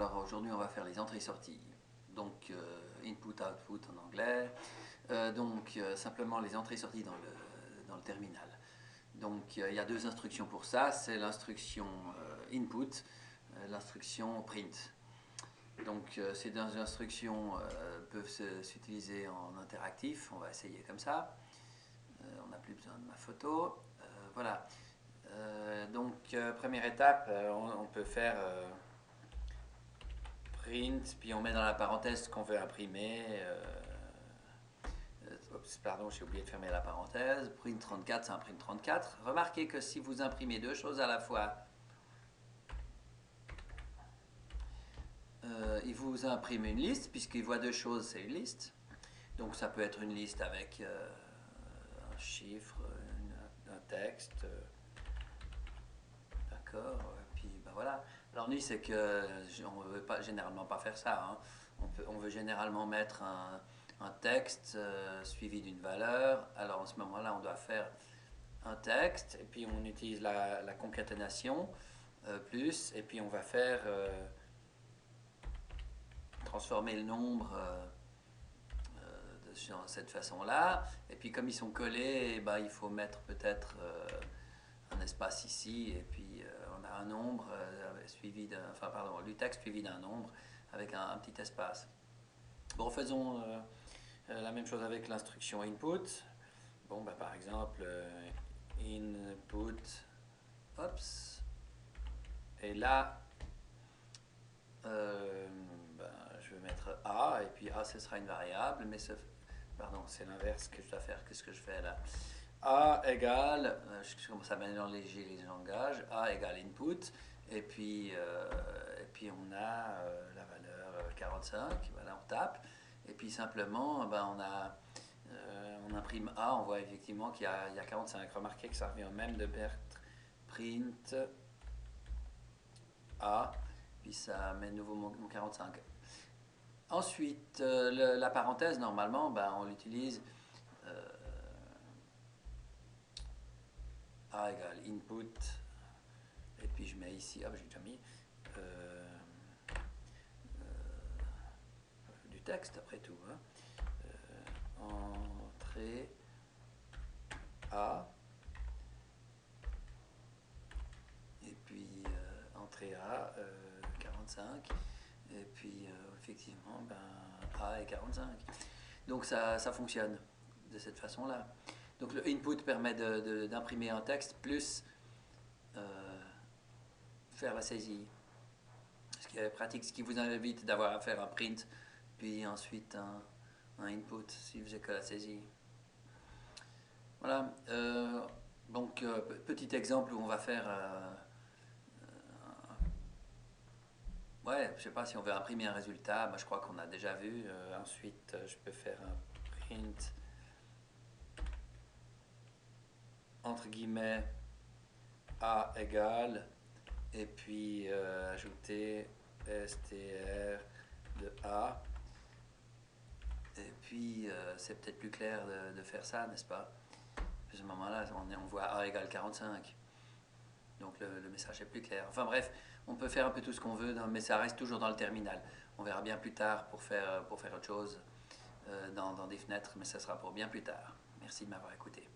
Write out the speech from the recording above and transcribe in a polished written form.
Alors aujourd'hui on va faire les entrées-sorties, donc input-output en anglais, simplement les entrées-sorties dans le terminal. Donc il y a deux instructions pour ça, c'est l'instruction input, l'instruction print. Donc ces deux instructions peuvent s'utiliser en interactif, on va essayer comme ça. On n'a plus besoin de ma photo, voilà. Première étape, on peut faire print, puis on met dans la parenthèse ce qu'on veut imprimer. Oups, pardon, j'ai oublié de fermer la parenthèse. Print 34, c'est un print 34. Remarquez que si vous imprimez deux choses à la fois, il vous imprime une liste, puisqu'il voit deux choses, c'est une liste. Donc ça peut être une liste avec un chiffre, un texte, d'accord, puis ben voilà. L'ennui, c'est que on ne veut pas, généralement pas faire ça, hein. On veut généralement mettre un texte suivi d'une valeur. Alors en ce moment-là, on doit faire un texte, et puis on utilise la concaténation, plus, et puis on va faire transformer le nombre de cette façon-là. Et puis comme ils sont collés, eh ben, il faut mettre peut-être un espace ici, et puis on a un nombre suivi d'un, enfin pardon, du texte suivi d'un nombre avec un petit espace. Bon, faisons la même chose avec l'instruction input. Bon, bah, par exemple, input, oups, et là, je vais mettre A, et puis A, ce sera une variable, mais pardon, c'est l'inverse que je dois faire. Qu'est-ce que je fais là? A égale, je commence à mélanger les langages, A égale input, et puis on a la valeur 45, voilà, on tape, et puis simplement, ben, on imprime A, on voit effectivement qu'il y a 45. Remarquez que ça revient au même de print A, puis ça met de nouveau mon 45. Ensuite, la parenthèse, normalement, ben, on l'utilise A égale input, et puis je mets ici, j'ai déjà mis du texte après tout, hein. Entrée A, et puis entrée A 45, et puis effectivement ben, A est 45. Donc ça fonctionne de cette façon-là. Donc le input permet d'imprimer un texte plus faire la saisie. Ce qui est pratique, ce qui vous invite d'avoir à faire un print, puis ensuite un input si vous faisiez que la saisie. Voilà. Petit exemple où on va faire... ouais, je sais pas si on veut imprimer un résultat, je crois qu'on a déjà vu. Ensuite, je peux faire un print entre guillemets A égale, et puis ajouter str de A, et puis c'est peut-être plus clair de faire ça, n'est-ce pas? À ce moment-là, on voit A égale 45, donc le message est plus clair. Enfin bref, on peut faire un peu tout ce qu'on veut, mais ça reste toujours dans le terminal. On verra bien plus tard pour faire autre chose dans des fenêtres, mais ça sera pour bien plus tard. Merci de m'avoir écouté.